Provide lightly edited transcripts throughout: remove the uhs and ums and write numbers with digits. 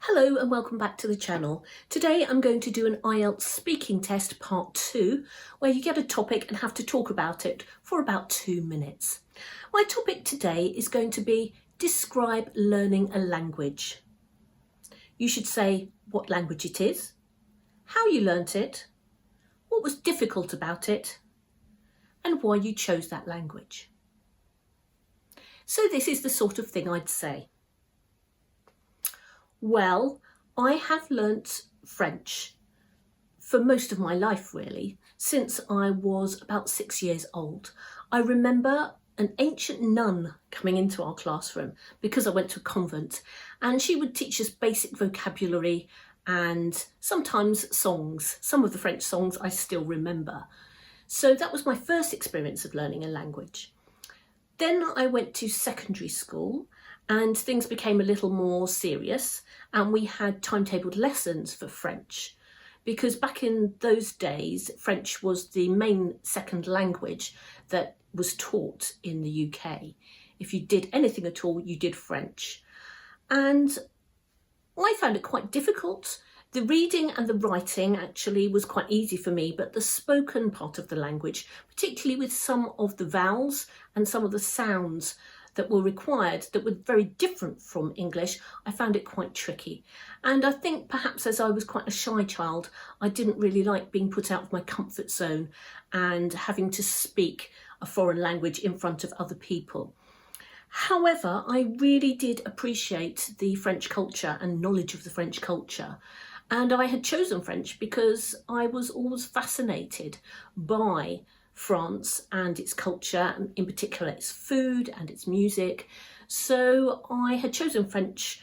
Hello and welcome back to the channel. Today I'm going to do an IELTS speaking test part 2 where you get a topic and have to talk about it for about 2 minutes. My topic today is going to be describe learning a language. You should say what language it is, how you learnt it, what was difficult about it and why you chose that language. So this is the sort of thing I'd say. Well, I have learnt French for most of my life really, since I was about 6 years old. I remember an ancient nun coming into our classroom because I went to a convent, and she would teach us basic vocabulary and sometimes songs. Some of the French songs I still remember. So that was my first experience of learning a language. Then I went to secondary school and things became a little more serious, and we had timetabled lessons for French, because back in those days French was the main second language that was taught in the UK. If you did anything at all, you did French. And I found it quite difficult. The reading and the writing actually was quite easy for me, but the spoken part of the language, particularly with some of the vowels and some of the sounds that were required that were very different from English, I found it quite tricky. And I think perhaps as I was quite a shy child, I didn't really like being put out of my comfort zone and having to speak a foreign language in front of other people. However, I really did appreciate the French culture and knowledge of the French culture. And I had chosen French because I was always fascinated by France and its culture, and in particular its food and its music. So I had chosen French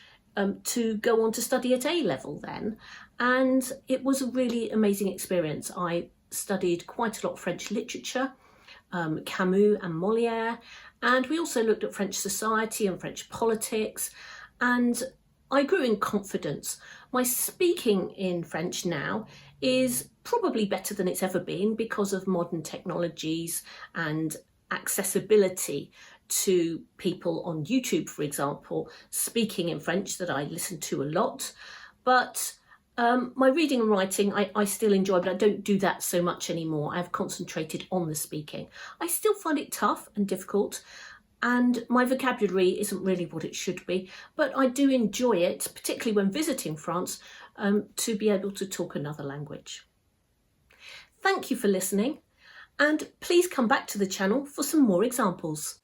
to go on to study at A level then, and it was a really amazing experience. I studied quite a lot of French literature, Camus and Molière, and we also looked at French society and French politics, and I grew in confidence. My speaking in French now is probably better than it's ever been because of modern technologies and accessibility to people on YouTube, for example, speaking in French that I listen to a lot. But my reading and writing I still enjoy, but I don't do that so much anymore. I've concentrated on the speaking. I still find it tough and difficult, and my vocabulary isn't really what it should be, but I do enjoy it, particularly when visiting France, to be able to talk another language. Thank you for listening, and please come back to the channel for some more examples.